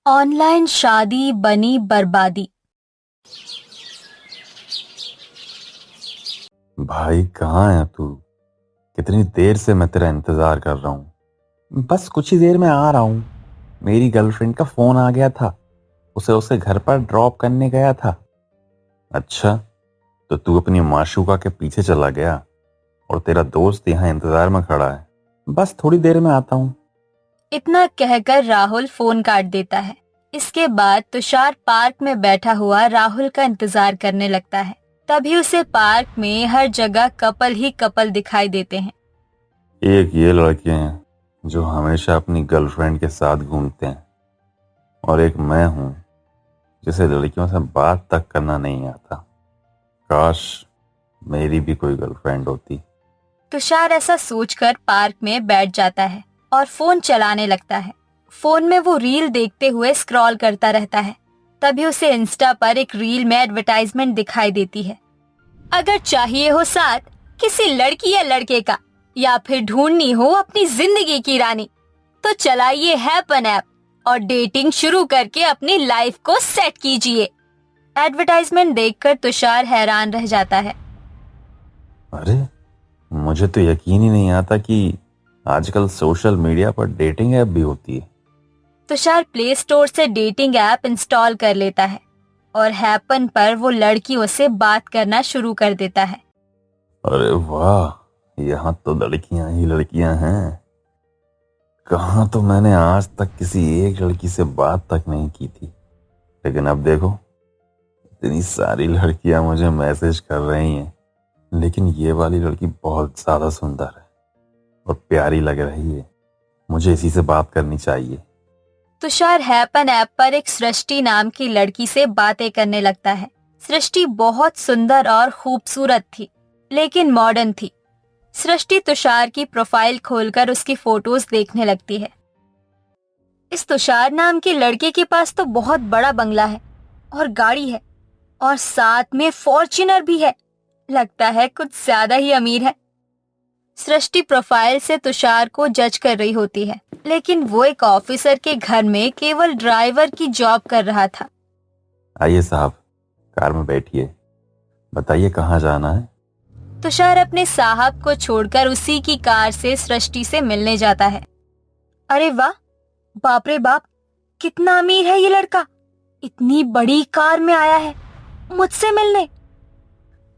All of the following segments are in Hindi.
ऑनलाइन शादी बनी बर्बादी। भाई कहाँ है तू? कितनी देर से मैं तेरा इंतजार कर रहा हूँ। बस कुछ ही देर में आ रहा हूँ। मेरी गर्लफ्रेंड का फोन आ गया था। उसे उसके घर पर ड्रॉप करने गया था। अच्छा, तो तू अपनी माशूका के पीछे चला गया और तेरा दोस्त यहाँ इंतजार में खड़ा है। बस थोड़ी देर में आता हूँ। इतना कहकर राहुल फोन काट देता है। इसके बाद तुषार पार्क में बैठा हुआ राहुल का इंतजार करने लगता है। तभी उसे पार्क में हर जगह कपल ही कपल दिखाई देते हैं। एक ये लड़के हैं जो हमेशा अपनी गर्लफ्रेंड के साथ घूमते हैं और एक मैं हूँ जिसे लड़कियों से बात तक करना नहीं आता। काश मेरी भी कोई गर्लफ्रेंड होती। तुषार ऐसा सोचकर पार्क में बैठ जाता है और फोन चलाने लगता है। फोन में वो रील देखते हुए स्क्रॉल करता रहता है। तभी उसे इंस्टा पर एक रील में एडवर्टाइजमेंट दिखाई देती है। अगर चाहिए हो साथ किसी लड़की या लड़के का, या फिर ढूंढनी हो अपनी जिंदगी की रानी, तो चलाइए हैपन ऐप और डेटिंग शुरू करके अपनी लाइफ को सेट कीजिए। एडवर्टाइजमेंट देखकर तुषार हैरान रह जाता है। अरे, मुझे तो यकीन ही नहीं आता कि आजकल सोशल मीडिया पर डेटिंग ऐप भी होती है। तुषार प्ले स्टोर से डेटिंग ऐप इंस्टॉल कर लेता है और हैपन पर वो लड़कियों से बात करना शुरू कर देता है। अरे वाह, यहाँ तो लड़कियां ही लड़कियां हैं। कहाँ तो मैंने आज तक किसी एक लड़की से बात तक नहीं की थी, लेकिन अब देखो इतनी सारी लड़कियां मुझे मैसेज कर रही हैं। लेकिन ये वाली लड़की बहुत ज्यादा सुंदर है और प्यारी लग रही है। मुझे इसी से बात करनी चाहिए। तुषार हैपन ऐप पर एक सृष्टि नाम की लड़की से बातें करने लगता है। सृष्टि बहुत सुंदर और खूबसूरत थी, लेकिन मॉडर्न थी। सृष्टि तुषार की प्रोफाइल खोलकर उसकी फोटोज देखने लगती है। इस तुषार नाम के लड़के के पास तो बहुत बड़ा बंगला है और गाड़ी है, और साथ में फॉर्च्यूनर भी है। लगता है कुछ ज्यादा ही अमीर है। सृष्टि प्रोफाइल से तुषार को जज कर रही होती है, लेकिन वो एक ऑफिसर के घर में केवल ड्राइवर की जॉब कर रहा था। आइए साहब, कार में बैठिए। बताइए कहाँ जाना है? तुषार अपने साहब को छोड़कर उसी की कार से सृष्टि से मिलने जाता है। अरे वाह, बाप रे बाप, कितना अमीर है ये लड़का। इतनी बड़ी कार में आया है मुझसे मिलने।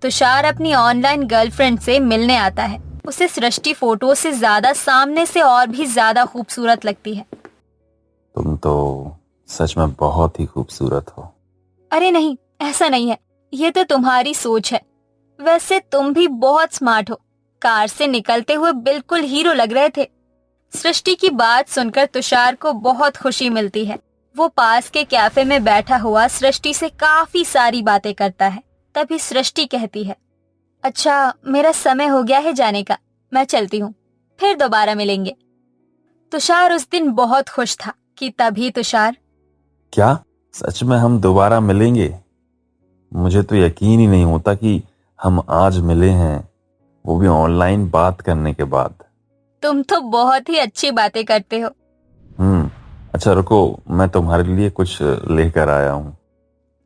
तुषार अपनी ऑनलाइन गर्लफ्रेंड से मिलने आता है। उसे सृष्टि फोटो से ज्यादा सामने से और भी ज्यादा खूबसूरत लगती है। तुम तो सच में बहुत ही खूबसूरत हो। अरे नहीं, ऐसा नहीं है, ये तो तुम्हारी सोच है। वैसे तुम भी बहुत स्मार्ट हो। कार से निकलते हुए बिल्कुल हीरो लग रहे थे। सृष्टि की बात सुनकर तुषार को बहुत खुशी मिलती है। वो पास के कैफे में बैठा हुआ सृष्टि से काफी सारी बातें करता है। तभी सृष्टि कहती है, अच्छा मेरा समय हो गया है जाने का, मैं चलती हूँ, फिर दोबारा मिलेंगे। तुषार उस दिन बहुत खुश था कि तभी तुषार, क्या सच में हम दोबारा मिलेंगे? मुझे तो यकीन ही नहीं होता कि हम आज मिले हैं, वो भी ऑनलाइन बात करने के बाद। तुम तो बहुत ही अच्छी बातें करते हो। अच्छा रुको, मैं तुम्हारे लिए कुछ लेकर आया हूँ।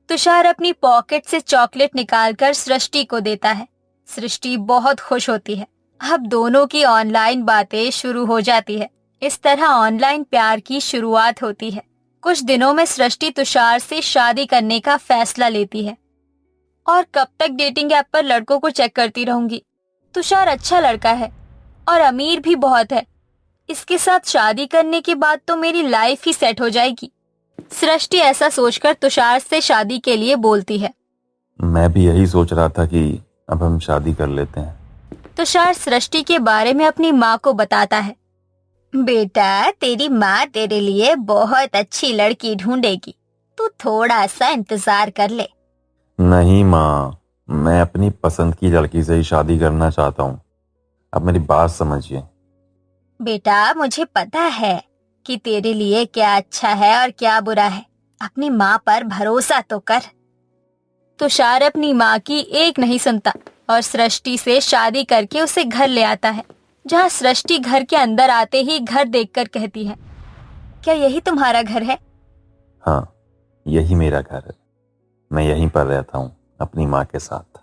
तुषार अपनी पॉकेट से चॉकलेट निकालकर सृष्टि को देता है। सृष्टि बहुत खुश होती है। अब दोनों की ऑनलाइन बातें शुरू हो जाती है। इस तरह ऑनलाइन प्यार की शुरुआत होती है। कुछ दिनों में सृष्टि तुषार से शादी करने का फैसला लेती है। और कब तक डेटिंग ऐप पर लड़कों को चेक करती रहूंगी। तुषार अच्छा लड़का है और अमीर भी बहुत है। इसके साथ शादी करने के बाद तो मेरी लाइफ ही सेट हो जाएगी। सृष्टि ऐसा सोचकर तुषार से शादी के लिए बोलती है। मैं भी यही सोच रहा था कि अब हम शादी कर लेते हैं। तुषार सृष्टि के बारे में अपनी माँ को बताता है। बेटा, तेरी माँ तेरे लिए बहुत अच्छी लड़की ढूंढेगी, तू थोड़ा सा इंतजार कर ले। नहीं माँ, मैं अपनी पसंद की लड़की से ही शादी करना चाहता हूँ। अब मेरी बात समझिए। बेटा, मुझे पता है कि तेरे लिए क्या अच्छा है और क्या बुरा है। अपनी माँ पर भरोसा तो कर। तुषार अपनी माँ की एक नहीं सुनता और सृष्टि से शादी करके उसे घर ले आता है, जहाँ सृष्टि घर के अंदर आते ही घर देखकर कहती है, क्या यही तुम्हारा घर है? हाँ, यही मेरा घर है। मैं यहीं पर रहता हूँ अपनी माँ के साथ।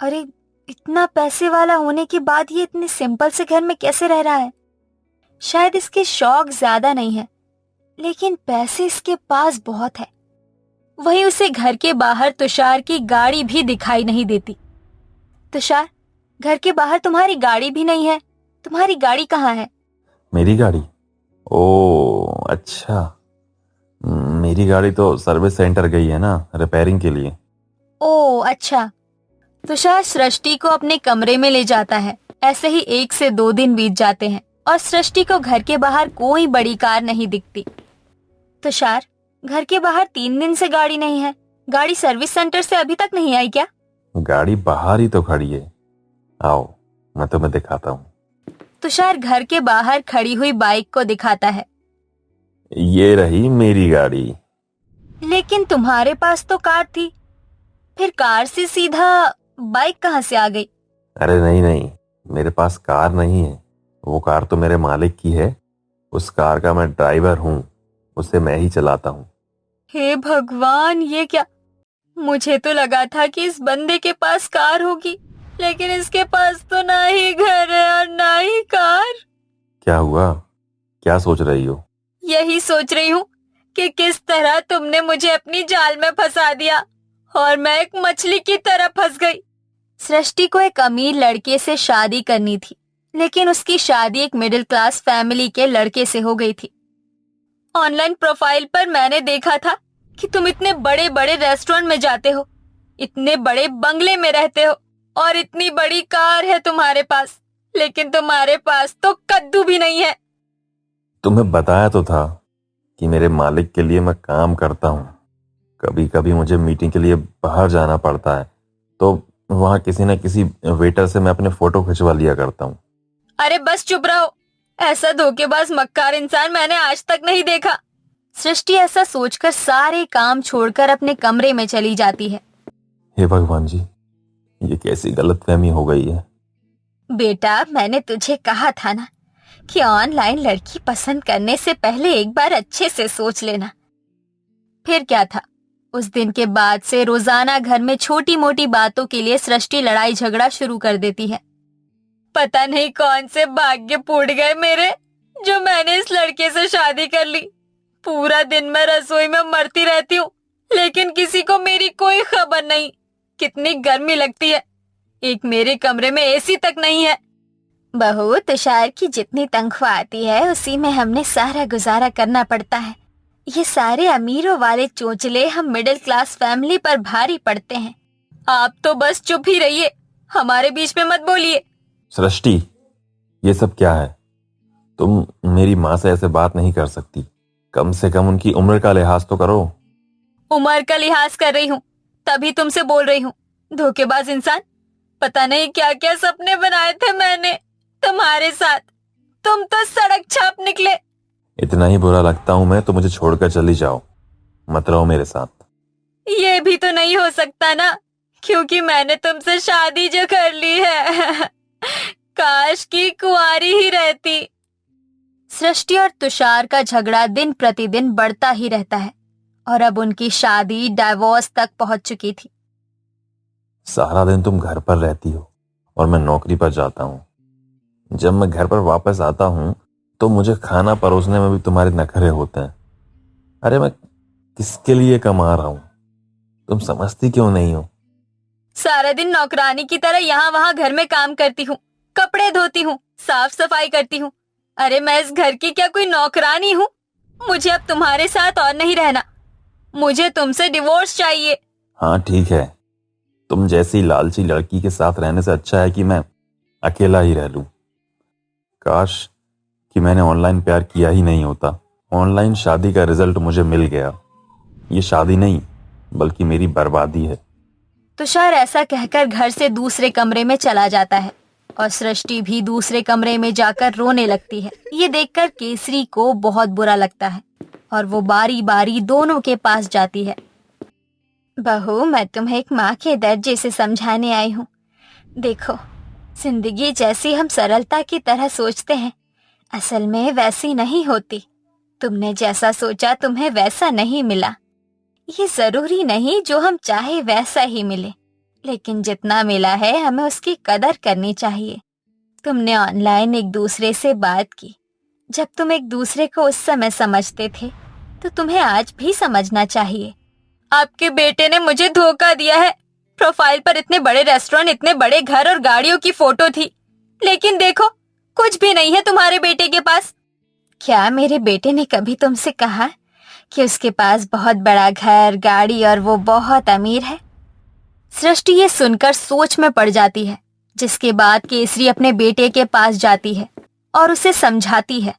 अरे, इतना पैसे वाला होने के बाद ये इतने सिंपल से घर में कैसे रह रहा है? शायद इसके शौक ज्यादा नहीं है, लेकिन पैसे इसके पास बहुत है। वहीं उसे घर के बाहर तुषार की गाड़ी भी दिखाई नहीं देती। तुषार, घर के बाहर तुम्हारी गाड़ी भी नहीं है। तुम्हारी गाड़ी कहाँ है? मेरी गाड़ी? ओ अच्छा, मेरी गाड़ी तो सर्विस सेंटर गई है ना, रिपेयरिंग के लिए। ओ अच्छा। तुषार सृष्टि को अपने कमरे में ले जाता है। ऐसे ही 1 से 2 दिन बीत जाते हैं और सृष्टि को घर के बाहर कोई बड़ी कार नहीं दिखती। तुषार, घर के बाहर 3 दिन से गाड़ी नहीं है। गाड़ी सर्विस सेंटर से अभी तक नहीं आई क्या? गाड़ी बाहर ही तो खड़ी है, आओ मैं तुम्हें दिखाता हूँ। तुषार घर के बाहर खड़ी हुई बाइक को दिखाता है। ये रही मेरी गाड़ी। लेकिन तुम्हारे पास तो कार थी, फिर कार से सीधा बाइक कहाँ से आ गई? अरे नहीं नहीं, मेरे पास कार नहीं है, वो कार तो मेरे मालिक की है। उस कार का मैं ड्राइवर हूँ, उसे मैं ही चलाता हूँ। हे भगवान, ये क्या? मुझे तो लगा था कि इस बंदे के पास कार होगी, लेकिन इसके पास तो ना ही घर है और ना ही कार। क्या हुआ, क्या सोच रही हो? यही सोच रही हूँ कि किस तरह तुमने मुझे अपनी जाल में फंसा दिया और मैं एक मछली की तरह फंस गई। सृष्टि को एक अमीर लड़के से शादी करनी थी, लेकिन उसकी शादी एक मिडिल क्लास फैमिली के लड़के से हो गई थी। ऑनलाइन प्रोफाइल पर मैंने देखा था कि तुम इतने बड़े बड़े रेस्टोरेंट में जाते हो, इतने बड़े बंगले में रहते हो और इतनी बड़ी कार है तुम्हारे पास, लेकिन तुम्हारे पास तो कद्दू भी नहीं है। तुम्हें बताया तो था कि मेरे मालिक के लिए मैं काम करता हूँ। कभी कभी मुझे मीटिंग के लिए बाहर जाना पड़ता है, तो वहां किसी न किसी वेटर से मैं अपने फोटो खिंचवा लिया करता हूँ। अरे बस चुप रहो, ऐसा धोखेबाज मक्कार इंसान मैंने आज तक नहीं देखा। सृष्टि ऐसा सोचकर सारे काम छोड़कर अपने कमरे में चली जाती है। हे भगवान जी, ये कैसी गलतफहमी हो गई है। बेटा, मैंने तुझे कहा था ना कि ऑनलाइन लड़की पसंद करने से पहले एक बार अच्छे से सोच लेना। फिर क्या था, उस दिन के बाद से रोजाना घर में छोटी मोटी बातों के लिए सृष्टि लड़ाई झगड़ा शुरू कर देती है। पता नहीं कौन से भाग्य फूट गए मेरे, जो मैंने इस लड़के से शादी कर ली। पूरा दिन मैं रसोई में मरती रहती हूँ, लेकिन किसी को मेरी कोई खबर नहीं। कितनी गर्मी लगती है, एक मेरे कमरे में एसी तक नहीं है। बहू, तुषार की जितनी तनख्वाह आती है उसी में हमने सारा गुजारा करना पड़ता है। ये सारे अमीरों वाले चोचले हम मिडिल क्लास फैमिली पर भारी पड़ते हैं। आप तो बस चुप ही रहिए, हमारे बीच में मत बोलिए। सृष्टि, ये सब क्या है? तुम मेरी माँ से ऐसे बात नहीं कर सकती। कम से कम उनकी उम्र का लिहाज तो करो। उम्र का लिहाज कर रही हूँ, तभी तुमसे बोल रही हूँ। धोखेबाज इंसान, पता नहीं क्या क्या सपने बनाए थे मैंने तुम्हारे साथ। तुम तो सड़क छाप निकले। इतना ही बुरा लगता हूं मैं तो मुझे छोड़कर चली जाओ, मत रहो मेरे साथ। ये भी तो नहीं हो सकता ना, क्योंकि मैंने तुमसे शादी जो कर ली है। काश की कुंवारी ही रहती। सृष्टि और तुषार का झगड़ा दिन प्रतिदिन बढ़ता ही रहता है और अब उनकी शादी डाइवोर्स तक पहुंच चुकी थी। सारा दिन तुम घर पर रहती हो और मैं नौकरी पर जाता हूँ। जब मैं घर पर वापस आता हूँ तो मुझे खाना परोसने में भी तुम्हारे नखरे होते हैं। अरे मैं किसके लिए कमा रहा हूँ, तुम समझती क्यों नहीं हो? सारा दिन नौकरानी की तरह यहाँ वहाँ घर में काम करती हूँ, कपड़े धोती हूँ, साफ सफाई करती हूँ। अरे मैं इस घर की क्या कोई नौकरानी हूँ? मुझे अब तुम्हारे साथ और नहीं रहना, मुझे तुमसे डिवोर्स चाहिए। हाँ ठीक है, तुम जैसी लालची लड़की के साथ रहने से अच्छा है कि मैं अकेला ही रह लूं। काश कि मैंने ऑनलाइन प्यार किया ही नहीं होता। ऑनलाइन शादी का रिजल्ट मुझे मिल गया। ये शादी नहीं बल्कि मेरी बर्बादी है। तुषार ऐसा कहकर घर से दूसरे कमरे में चला जाता है और सृष्टि भी दूसरे कमरे में जाकर रोने लगती है। ये देखकर केसरी को बहुत बुरा लगता है और वो बारी बारी दोनों के पास जाती है। बहू, मैं तुम्हें एक माँ के दर्जे से समझाने आई हूँ। देखो, जिंदगी जैसी हम सरलता की तरह सोचते हैं, असल में वैसी नहीं होती। तुमने जैसा सोचा तुम्हें वैसा नहीं मिला। ये जरूरी नहीं जो हम चाहे वैसा ही मिले, लेकिन जितना मिला है हमें उसकी कदर करनी चाहिए। तुमने ऑनलाइन एक दूसरे से बात की। जब तुम एक दूसरे को उस समय समझते थे तो तुम्हें आज भी समझना चाहिए। आपके बेटे ने मुझे धोखा दिया है। प्रोफाइल पर इतने बड़े रेस्टोरेंट, इतने बड़े घर और गाड़ियों की फोटो थी, लेकिन देखो कुछ भी नहीं है तुम्हारे बेटे के पास। क्या मेरे बेटे ने कभी तुमसे कहा कि उसके पास बहुत बड़ा घर, गाड़ी और वो बहुत अमीर है? सृष्टि ये सुनकर सोच में पड़ जाती है, जिसके बाद केसरी अपने बेटे के पास जाती है और उसे समझाती है।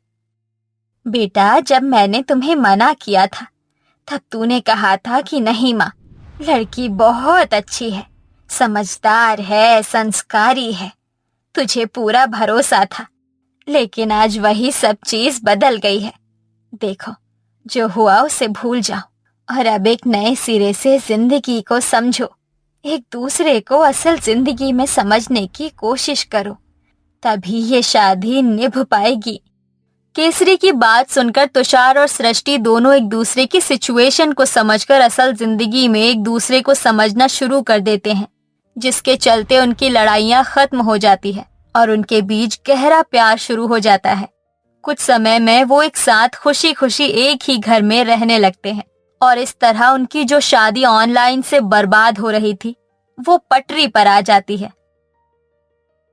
बेटा, जब मैंने तुम्हें मना किया था तब तूने कहा था कि नहीं माँ, लड़की बहुत अच्छी है, समझदार है, संस्कारी है, तुझे पूरा भरोसा था। लेकिन आज वही सब चीज बदल गई है। देखो, जो हुआ उसे भूल जाओ और अब एक नए सिरे से जिंदगी को समझो। एक दूसरे को असल जिंदगी में समझने की कोशिश करो, तभी ये शादी निभ पाएगी। केसरी की बात सुनकर तुषार और सृष्टि दोनों एक दूसरे की सिचुएशन को समझकर असल जिंदगी में एक दूसरे को समझना शुरू कर देते हैं, जिसके चलते उनकी लड़ाइयां खत्म हो जाती है और उनके बीच गहरा प्यार शुरू हो जाता है। कुछ समय में वो एक साथ खुशी खुशी एक ही घर में रहने लगते हैं और इस तरह उनकी जो शादी ऑनलाइन से बर्बाद हो रही थी वो पटरी पर आ जाती है।